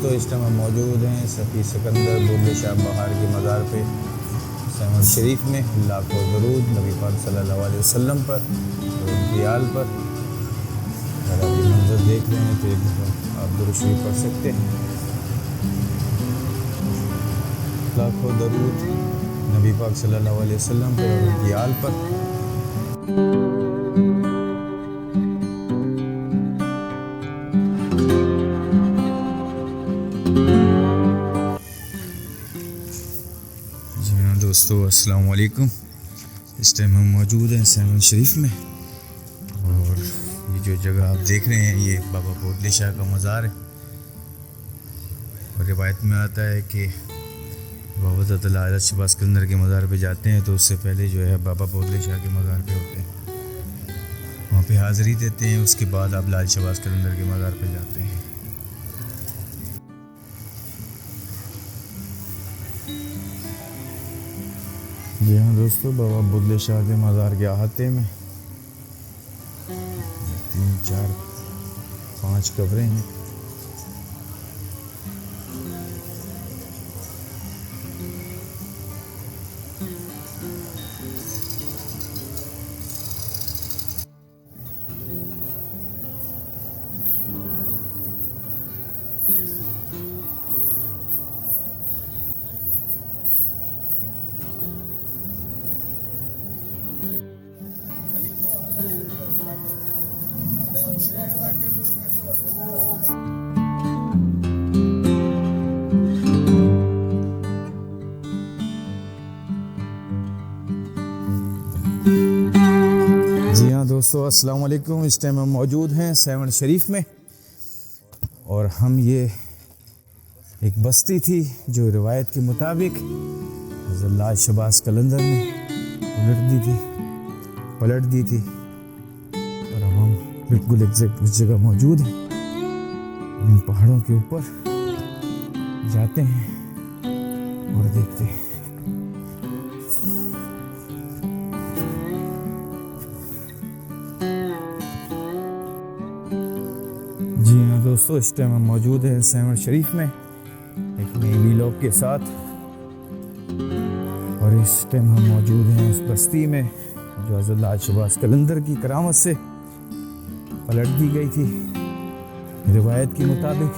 दोस्तों, इस टाइम हम मौजूद हैं सफ़ी सिकंदर बुर्ज शाह बहार की मज़ार पे सैमन शरीफ में। लाखों दरूद नबी पाक सल्लल्लाहु अलैहि वसल्लम पर और उनकी आल पर। अगर आप ये मंज़र देख रहे हैं तो एक दफ़ा आप दुरूद शरीफ पढ़ सकते हैं। लाखों दरूद नबी पाक सल्लल्लाहु अलैहि वसल्लम पर और उनकी आल पर। जी हाँ दोस्तों, अस्सलाम वालेकुम। इस टाइम हम मौजूद हैं सैमन शरीफ में और ये जो जगह आप देख रहे हैं ये बाबा बोदले शाह का मज़ार है। और रिवायत में आता है कि बाबा ज़ात शहबाज़ कलंदर के मज़ार पे जाते हैं तो उससे पहले जो है बाबा बोदले शाह के मज़ार पे होते हैं, वहाँ पे हाज़िरी देते हैं। उसके बाद आप लाल शहबाज़ कलंदर के मज़ार पे जाते हैं। जी हाँ दोस्तों, बाबा बोदले शाह के मज़ार के अहाते में 3, 4, 5 कब्रें हैं। जी हाँ दोस्तों, अस्सलाम वालेकुम। इस टाइम हम मौजूद हैं सैमन शरीफ में और हम ये एक बस्ती थी जो रिवायत के मुताबिक हज़रत लाल शहबाज़ कलंदर ने पलट दी थी। और अब हम बिल्कुल एग्जैक्ट उस जगह मौजूद हैं। इन पहाड़ों के ऊपर जाते हैं और देखते हैं। जी हाँ दोस्तों, इस टाइम हम मौजूद हैं सैमन शरीफ में एक नई वीलॉग के साथ। और इस टाइम हम मौजूद हैं उस बस्ती में जो हज़रत लाल शहबाज़ कलंदर की करामत से पलट दी गई थी रिवायत के मुताबिक।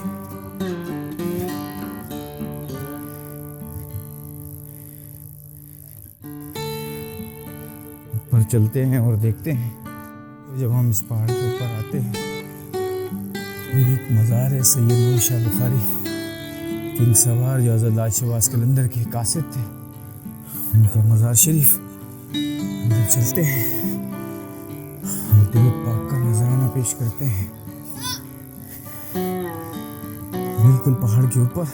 ऊपर चलते हैं और देखते हैं। तो जब हम इस पहाड़ के ऊपर आते हैं, ये एक मज़ार है सैयद नूर शाह बुखारी किंग सवार जो हज़रत लाल शहबाज़ कलंदर के कासिद थे, उनका मज़ार शरीफ। अंदर चलते हैं और दरूद पाक का नजराना पेश करते हैं। बिल्कुल पहाड़ के ऊपर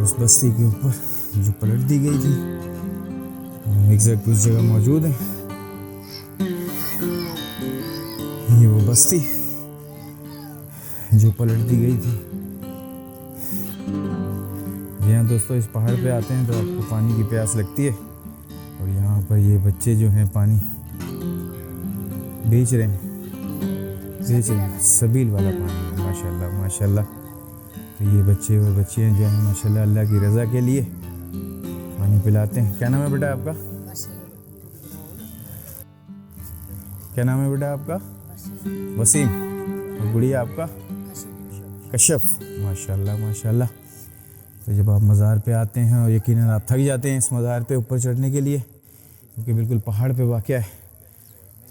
उस बस्ती के ऊपर जो पलट दी गई थी, हम एग्जैक्ट उस जगह मौजूद हैं। ये वो बस्ती जो पलट दी गई थी। जी हाँ दोस्तों, इस पहाड़ पे आते हैं तो आपको पानी की प्यास लगती है और यहाँ पर ये बच्चे जो हैं पानी बेच रहे हैं सबील वाला पानी। माशाल्लाह माशाल्लाह। तो ये बच्चे और बच्चियाँ जो हैं माशाल्लाह अल्लाह की रज़ा के लिए पानी पिलाते हैं। क्या नाम है बेटा आपका? क्या नाम है बेटा आपका? वसीम। और गुड़िया आपका? कशफ। माशाल्लाह माशाल्लाह। तो जब आप मज़ार पे आते हैं और यकीनन आप थक जाते हैं इस मज़ार पे ऊपर चढ़ने के लिए, क्योंकि बिल्कुल पहाड़ पे वाक़या है।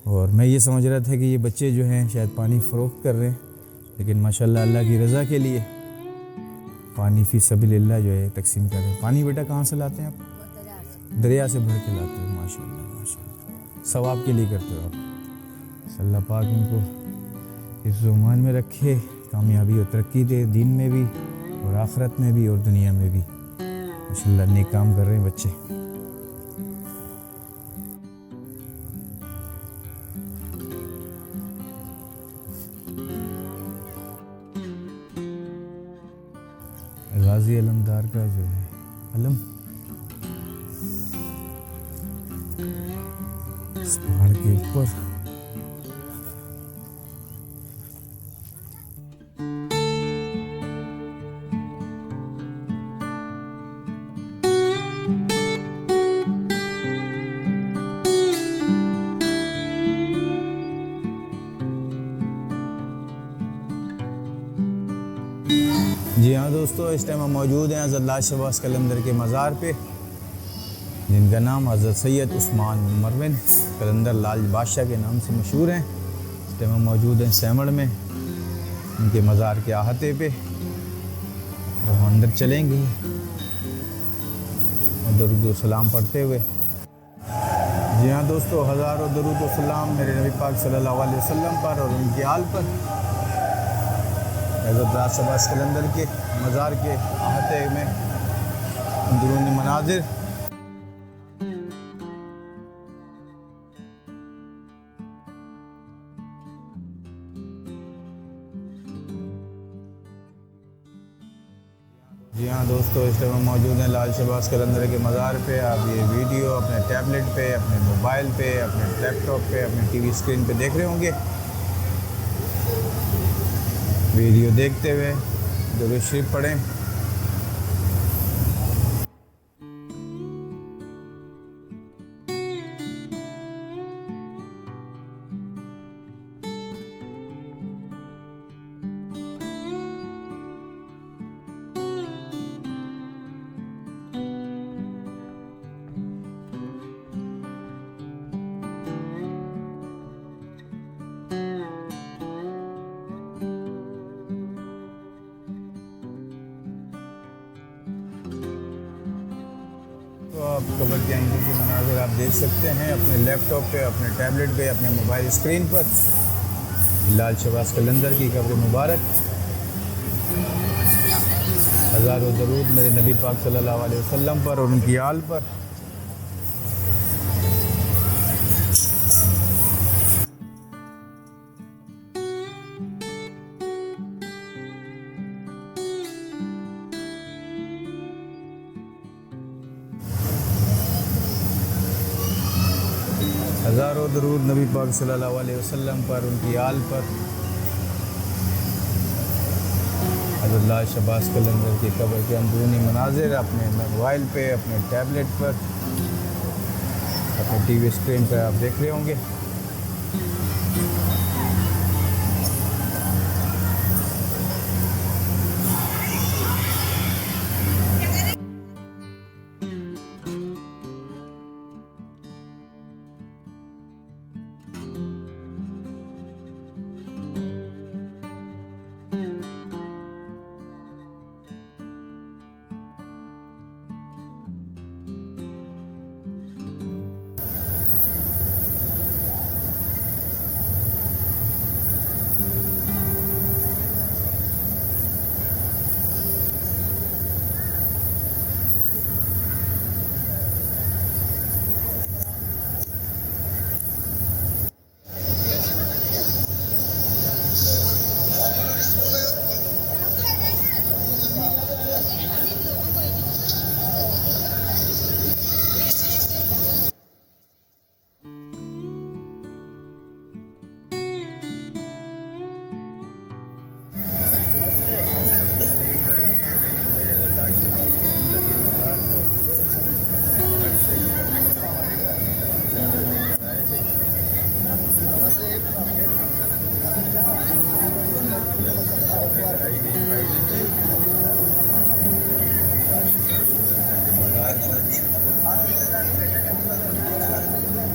और मैं ये समझ रहा था कि ये बच्चे जो हैं शायद पानी फ़रोख्त कर रहे हैं, लेकिन माशाल्लाह अल्लाह की रज़ा के लिए पानी फ़ी सबीलिल्लाह जो है तकसीम कर रहे हैं। पानी बेटा कहाँ से लाते हैं आप? दरिया से भर के लाते हैं। माशाल्लाह माशाल्लाह। सवाब के लिए करते हो आप। अल्लाह पाक इनको इस ज़ुमान में रखे, कामयाबी और तरक्की दे, दीन में भी और आखिरत में भी और दुनिया में भी। माशाल्लाह नेक काम कर रहे हैं बच्चे। गाजी अलमदार का जो है अलम इस पहाड़ के ऊपर। जी हाँ दोस्तों, इस टाइम हम मौजूद हैं हज़रत लाल शहबाज कलंदर के मज़ार पे, जिनका नाम हज़रत सैयद उस्मान मरविन कलंदर लाल बादशाह के नाम से मशहूर हैं। इस टाइम हम मौजूद हैं सैमड़ में, उनके मज़ार के अहाते पे, और हम अंदर चलेंगे और दरूद सलाम पढ़ते हुए। जी हाँ दोस्तों, हज़ारों दरूद सलाम मेरे नबी पाक सल्लल्लाहु अलैहि वसल्लम पर और उनके आल पर। हज़रत लाल शहबाज कलंदर के मज़ार के अहाते में अंदरूनी मनाजिर। जी हाँ दोस्तों, इस टाइम हम मौजूद हैं लाल शहबाज कलंदर के मज़ार पे। आप ये वीडियो अपने टैबलेट पे, अपने मोबाइल पे, अपने लैपटॉप पे, अपने टीवी स्क्रीन पे देख रहे होंगे। वीडियो देखते हुए दुरूद शरीफ पढ़ें। तो आप कब्र के अंदर के मनाज़िर आप देख सकते हैं अपने लैपटॉप पे, अपने टैबलेट पे, अपने मोबाइल स्क्रीन पर। लाल शहबाज कलंदर की कब्र मुबारक। हज़ारों दरूद मेरे नबी पाक सल्लल्लाहु अलैहि वसल्लम पर और उनकी आल पर। हज़ारों दरूद नबी पाक सल्लल्लाहु अलैहि वसल्लम पर, उनकी आल पर। हज़रत लाल शहबाज कलंदर की कब्र के अंदरूनी मनाजिर अपने मोबाइल पे, अपने टैबलेट पर, अपने टीवी स्क्रीन पर आप देख रहे होंगे।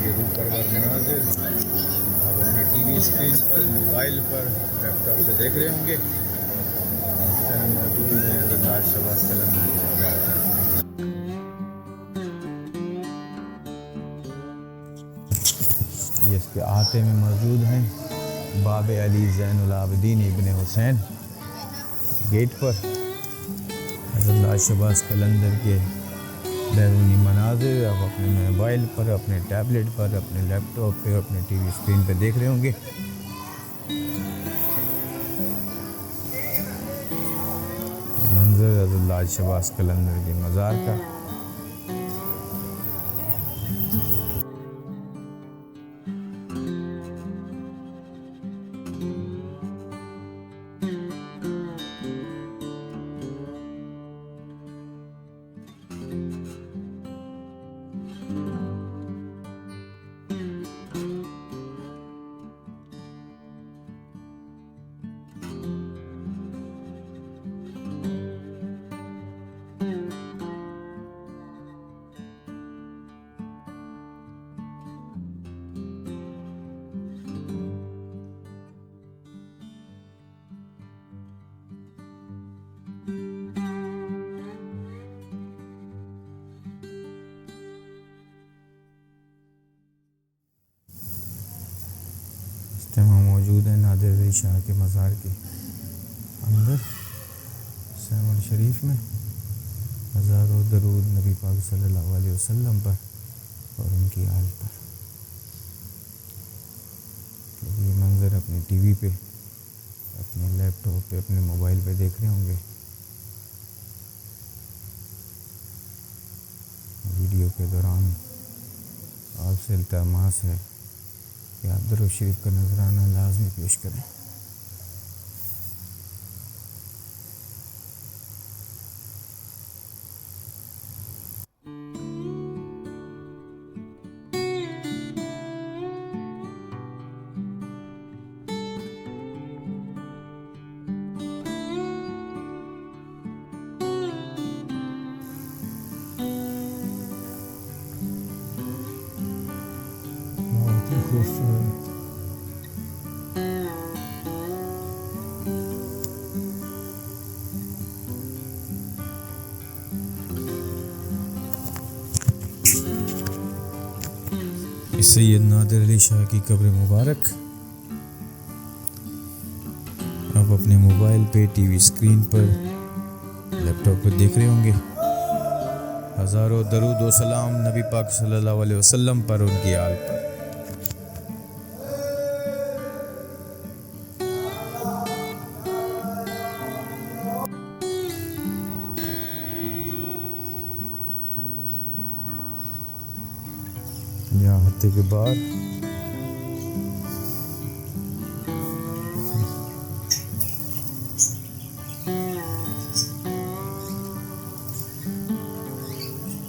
ये रूपरवर मनाजिर आप अपने टीवी स्क्रीन पर, मोबाइल पर, लैपटॉप पे देख रहे होंगे। इस टाइम मौजूद हैं हज़रत लाल शहबाज कलंदर के मज़ार पर। ये इसके अहाते में मौजूद हैं बाब अली ज़ैनुल आबिदीन इब्न हुसैन गेट पर। हज़रत लाल शहबाज कलंदर के बैरूनी मनाज़िर आप अपने मोबाइल पर, अपने टैबलेट पर, अपने लैपटॉप पे, अपने टीवी स्क्रीन पे देख रहे होंगे। ये मंजर हज़रत लाल शहबाज कलंदर के मज़ार का। इस टाइम हम मौजूद हैं नादिर अली शाह के मज़ार के अंदर सेवन शरीफ में। हज़ारों दरूद नबी पाक सल्लल्लाहु अलैहि वसल्लम पर और उनकी आल पर। ये मंज़र अपने टीवी पे, अपने लैपटॉप पे, अपने मोबाइल पे देख रहे होंगे। वीडियो के दौरान आपसे इल्तिमास है कि आप दरूद शरीफ का नजराना लाजमी पेश करें। बहुत ही खूबसूरत। सैयद नादिर अली शाह की कब्र मुबारक आप अपने मोबाइल पे, टीवी स्क्रीन पर, लैपटॉप पर देख रहे होंगे। हज़ारों दरूद व सलाम नबी पाक सल्लल्लाहु अलैहि वसल्लम पर, उनकी आल पर। यहाँ हत्ते के बाद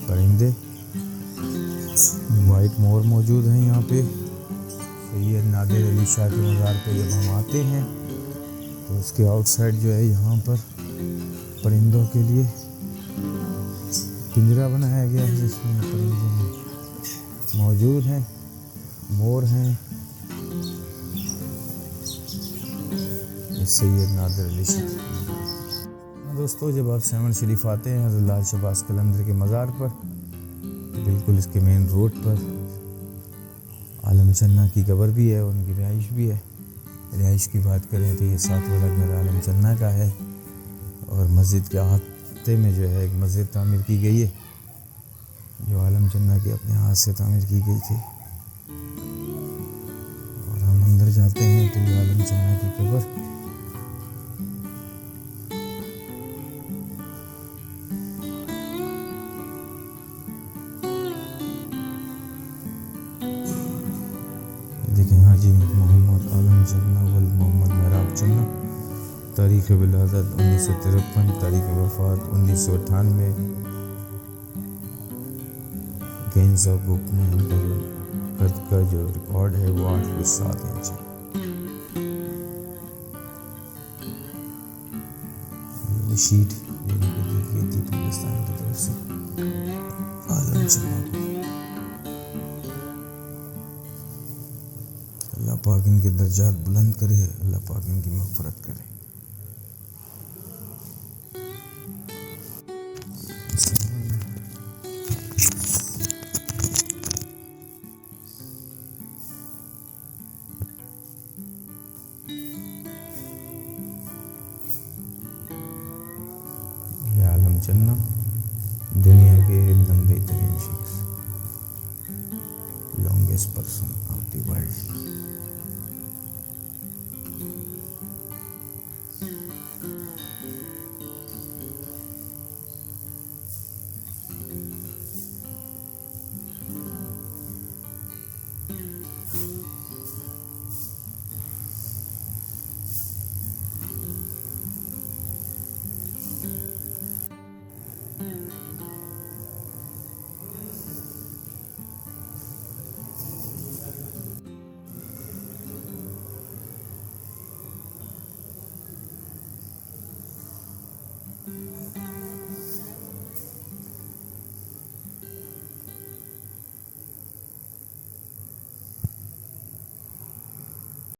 परिंदे, वाइट मोर मौजूद हैं यहाँ पे। सैयद नादिर अली शाह के मज़ार पे जब हम आते हैं तो उसके आउटसाइड जो है यहाँ पर परिंदों के लिए पिंजरा बनाया गया है जिसमें परिंदे मौजूद हैं, मोर हैं। सैयद नादिर अली शाह। दोस्तों, जब आप सेवन शरीफ आते हैं हज़रत लाल शहबाज कलंदर के मज़ार पर, तो बिल्कुल इसके मेन रोड पर आलम चन्ना की कब्र भी है, उनकी रिहाइश भी है। रिहाइश की बात करें तो ये 7 वाला घर आलम चन्ना का है और मस्जिद के अहाते में जो है एक मस्जिद तामीर की गई है जो आलम चन्ना के अपने हाथ से तामीर की गई थी। और हम अंदर जाते हैं तो ये आलम चन्ना की कब्र देखें। हाजी मोहम्मद आलम चन्ना वल मोहम्मद महराब चन्ना, तारीख़ विलादत 1953, तारीख़ वफ़ात 1998। गेंजा बुक में उनका जो कद का जो रिकॉर्ड है वो 8 फुट 7 इंच है। ये शीट दी गई थी पाकिस्तान की तरफ से आलम चन्ना को। अल्लाह पाक इनके दर्जात बुलंद करे, अल्लाह पाक इनकी मग़फ़िरत करे। आलम चन्ना दुनिया के लंबे तरीन शख्स, longest person of the world.